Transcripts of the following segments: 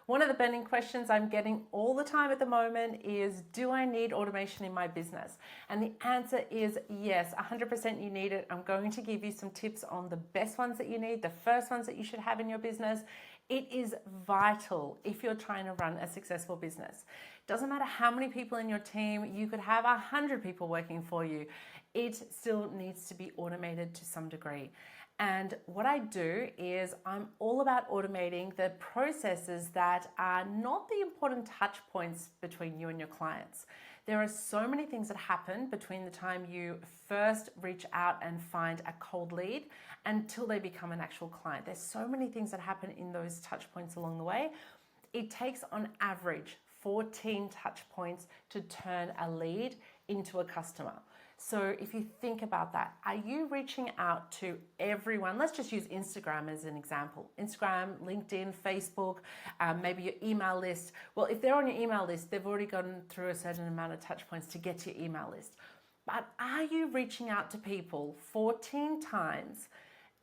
One of the burning questions I'm getting all the time at the moment is, do I need automation in my business? And the answer is yes, 100% you need it. I'm going to give you some tips on the best ones that you need, the first ones that you should have in your business. It is vital if you're trying to run a successful business. Doesn't matter how many people in your team, you could have 100 people working for you. It still needs to be automated to some degree. And what I do is I'm all about automating the processes that are not the important touch points between you and your clients. There are so many things that happen between the time you first reach out and find a cold lead until they become an actual client. There's so many things that happen in those touch points along the way. It takes on average 14 touch points to turn a lead into a customer. So if you think about that, are you reaching out to everyone? Let's just use Instagram as an example. Instagram, LinkedIn, Facebook, maybe your email list. Well, if they're on your email list, they've already gone through a certain amount of touch points to get to your email list. But are you reaching out to people 14 times,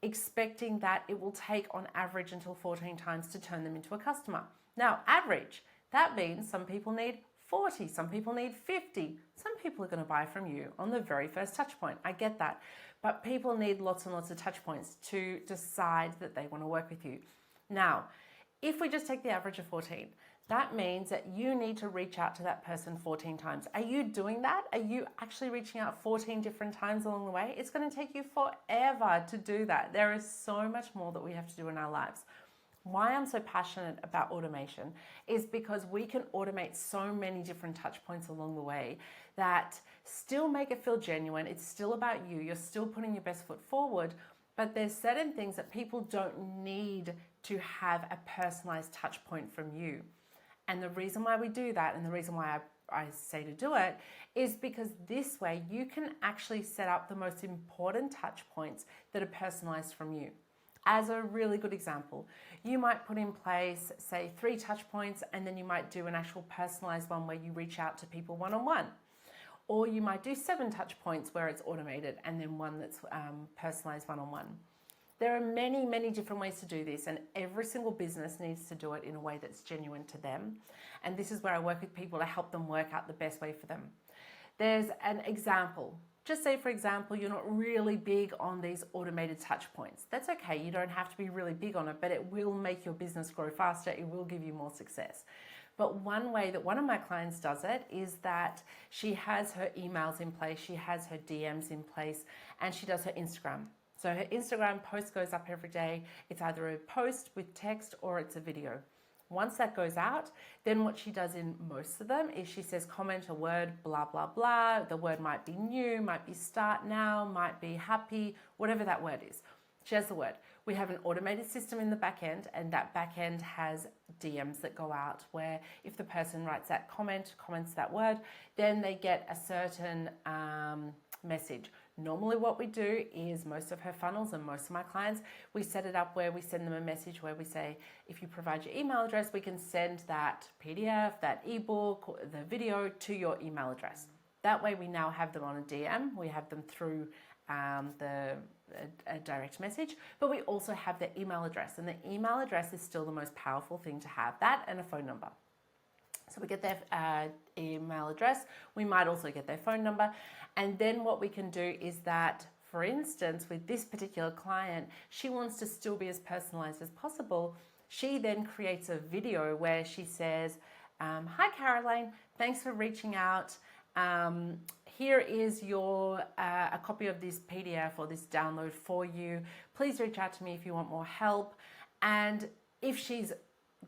expecting that it will take on average until 14 times to turn them into a customer? Now, average, that means some people need 40, some people need 50. Some people are going to buy from you on the very first touch point. I get that. But people need lots and lots of touch points to decide that they want to work with you. Now, if we just take the average of 14, that means that you need to reach out to that person 14 times. Are you doing that? Are you actually reaching out 14 different times along the way? It's going to take you forever to do that. There is so much more that we have to do in our lives. Why I'm so passionate about automation is because we can automate so many different touch points along the way that still make it feel genuine. It's still about you. You're still putting your best foot forward, but there's certain things that people don't need to have a personalized touch point from you. And the reason why we do that, and the reason why I say to do it, is because this way you can actually set up the most important touch points that are personalized from you. As a really good example, you might put in place, say, 3 touch points, and then you might do an actual personalized one where you reach out to people one-on-one. Or you might do 7 touch points where it's automated, and then one that's personalized one-on-one. There are many, many different ways to do this, and every single business needs to do it in a way that's genuine to them. And this is where I work with people to help them work out the best way for them. There's an example. Just say, for example, you're not really big on these automated touch points. That's okay. You don't have to be really big on it, but it will make your business grow faster. It will give you more success. But one way that one of my clients does it is that she has her emails in place, she has her DMs in place, and she does her Instagram. So her Instagram post goes up every day. It's either a post with text or it's a video. Once that goes out, then what she does in most of them is she says, comment a word, blah, blah, blah. The word might be new, might be start now, might be happy, whatever that word is. She has the word. We have an automated system in the back end, and that back end has DMs that go out where if the person writes that comments that word, then they get a certain message. Normally what we do is most of her funnels and most of my clients, we set it up where we send them a message where we say, if you provide your email address, we can send that PDF, that ebook, the video to your email address. That way we now have them on a DM, we have them through a direct message, but we also have their email address, and the email address is still the most powerful thing to have, that and a phone number. So we get their email address, we might also get their phone number, and then what we can do is that, for instance, with this particular client, she wants to still be as personalized as possible. She then creates a video where she says, hi Caroline, thanks for reaching out. Here is your a copy of this PDF or this download for you. Please reach out to me if you want more help. And if she's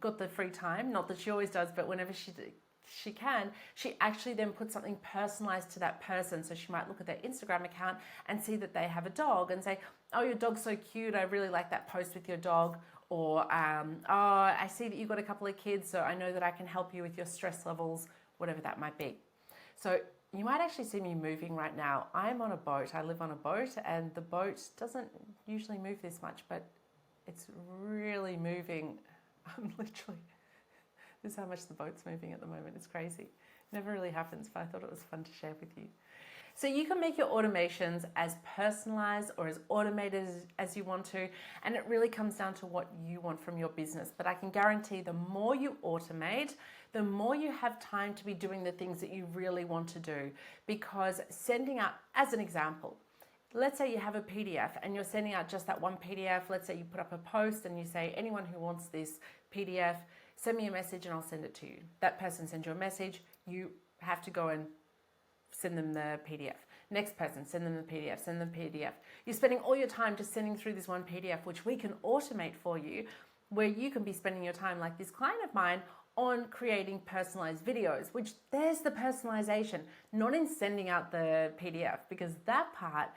got the free time, not that she always does, but whenever she can, she actually then puts something personalized to that person. So she might look at their Instagram account and see that they have a dog and say, oh, your dog's so cute, I really like that post with your dog. Or, oh, I see that you've got a couple of kids, so I know that I can help you with your stress levels, whatever that might be. So you might actually see me moving right now. I'm on a boat, I live on a boat, and the boat doesn't usually move this much, but it's really moving. I'm literally, this is how much the boat's moving at the moment. It's crazy. It never really happens, but I thought it was fun to share with you. So you can make your automations as personalized or as automated as you want to, and it really comes down to what you want from your business. But I can guarantee the more you automate, the more you have time to be doing the things that you really want to do. Because sending out, as an example, let's say you have a PDF and you're sending out just that one PDF. Let's say you put up a post and you say, anyone who wants this PDF, send me a message and I'll send it to you. That person sends you a message, you have to go and send them the PDF. Next person, send them the PDF, send them the PDF. You're spending all your time just sending through this one PDF, which we can automate for you, where you can be spending your time, like this client of mine, on creating personalized videos, which there's the personalization, not in sending out the PDF, because that part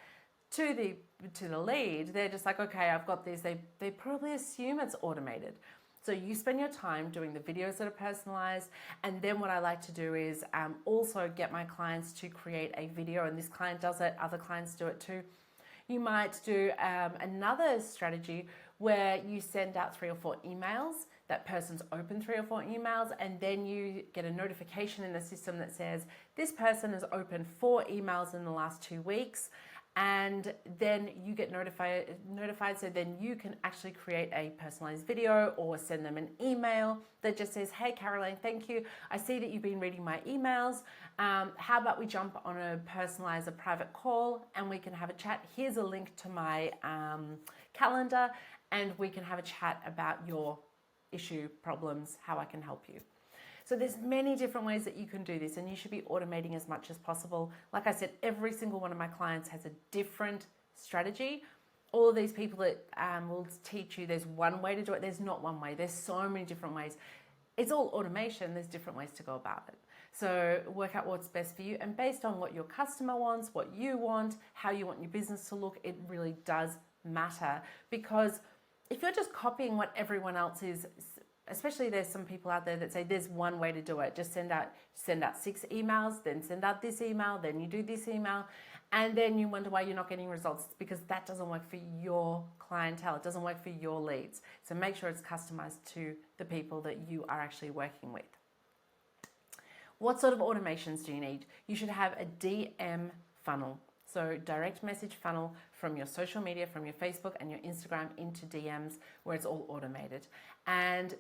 to the lead, they're just like, okay, I've got this. They probably assume it's automated. So you spend your time doing the videos that are personalized. And then what I like to do is also get my clients to create a video, and this client does it, other clients do it too. You might do another strategy where you send out 3 or 4 emails. That person's opened 3 or 4 emails, and then you get a notification in the system that says, this person has opened 4 emails in the last 2 weeks. And then you get notified, so then you can actually create a personalized video or send them an email that just says, hey Caroline, thank you. I see that you've been reading my emails. How about we jump on a private call and we can have a chat. Here's a link to my calendar and we can have a chat about your issue, problems, how I can help you. So there's many different ways that you can do this, and you should be automating as much as possible. Like I said, every single one of my clients has a different strategy. All of these people that will teach you there's one way to do it. There's not one way. There's so many different ways. It's all automation. There's different ways to go about it. So work out what's best for you, and based on what your customer wants, what you want, how you want your business to look, it really does matter. Because if you're just copying what everyone else is, especially there's some people out there that say there's one way to do it. Just send out 6 emails, then send out this email, then you do this email, and then you wonder why you're not getting results. It's because that doesn't work for your clientele. It doesn't work for your leads. So make sure it's customized to the people that you are actually working with. What sort of automations do you need? You should have a DM funnel. So direct message funnel from your social media, from your Facebook and your Instagram into DMs, where it's all automated. And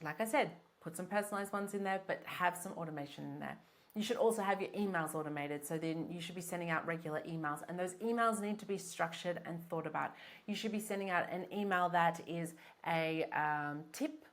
like I said, put some personalized ones in there, but have some automation in there. You should also have your emails automated. So then you should be sending out regular emails, and those emails need to be structured and thought about. You should be sending out an email that is a tip,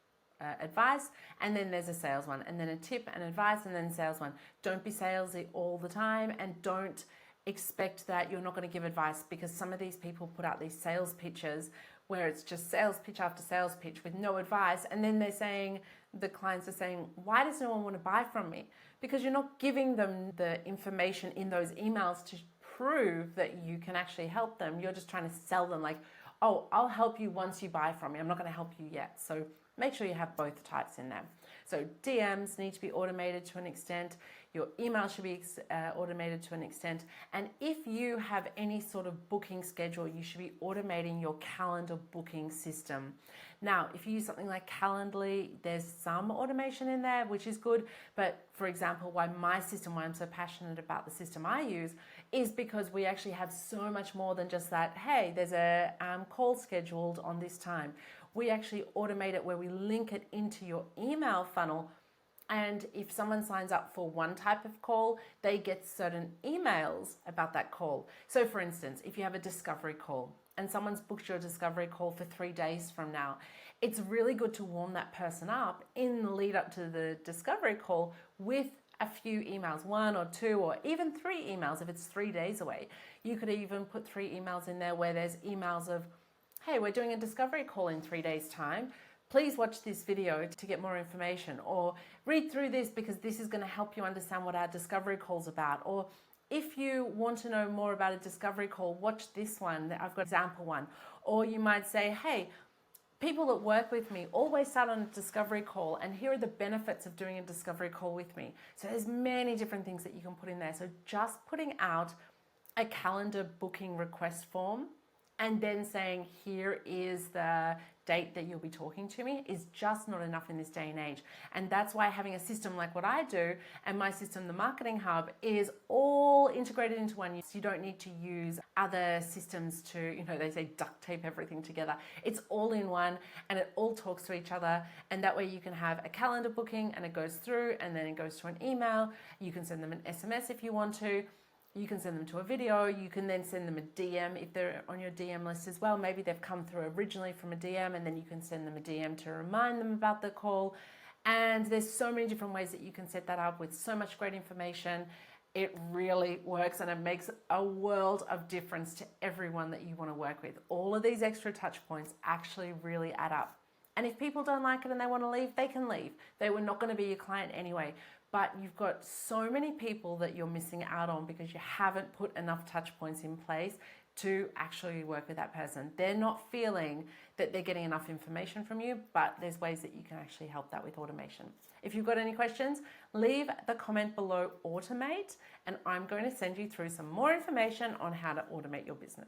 advice, and then there's a sales one, and then a tip and advice, and then sales one. Don't be salesy all the time, and don't expect that you're not going to give advice, because some of these people put out these sales pitches where it's just sales pitch after sales pitch with no advice, and then the clients are saying, why does no one want to buy from me? Because you're not giving them the information in those emails to prove that you can actually help them. You're just trying to sell them like, oh, I'll help you once you buy from me. I'm not going to help you yet. So make sure you have both types in there. So DMs need to be automated to an extent. Your email should be automated to an extent. And if you have any sort of booking schedule, you should be automating your calendar booking system. Now, if you use something like Calendly, there's some automation in there, which is good. But for example, why I'm so passionate about the system I use is because we actually have so much more than just that. Hey, there's a call scheduled on this time. We actually automate it where we link it into your email funnel. And if someone signs up for one type of call, they get certain emails about that call. So for instance, if you have a discovery call and someone's booked your discovery call for 3 days from now, it's really good to warm that person up in the lead up to the discovery call with a few emails, 1 or 2 or even 3 emails if it's 3 days away. You could even put 3 emails in there where there's emails of, hey, we're doing a discovery call in 3 days' time. Please watch this video to get more information, or read through this because this is going to help you understand what our discovery call is about. Or if you want to know more about a discovery call, watch this one. I've got an example one. Or you might say, hey, people that work with me always start on a discovery call, and here are the benefits of doing a discovery call with me. So there's many different things that you can put in there. So just putting out a calendar booking request form and then saying, here is the date that you'll be talking to me, is just not enough in this day and age. And that's why having a system like what I do and my system, the Marketing Hub, is all integrated into one. So you don't need to use other systems to, you know, they say duct tape everything together. It's all in one and it all talks to each other. And that way you can have a calendar booking and it goes through and then it goes to an email. You can send them an SMS if you want to. You can send them to a video. You can then send them a DM if they're on your DM list as well. Maybe they've come through originally from a DM and then you can send them a DM to remind them about the call. And there's so many different ways that you can set that up with so much great information. It really works and it makes a world of difference to everyone that you want to work with. All of these extra touch points actually really add up. And if people don't like it and they want to leave, they can leave. They were not going to be your client anyway. But you've got so many people that you're missing out on because you haven't put enough touch points in place to actually work with that person. They're not feeling that they're getting enough information from you, but there's ways that you can actually help that with automation. If you've got any questions, leave the comment below automate, and I'm going to send you through some more information on how to automate your business.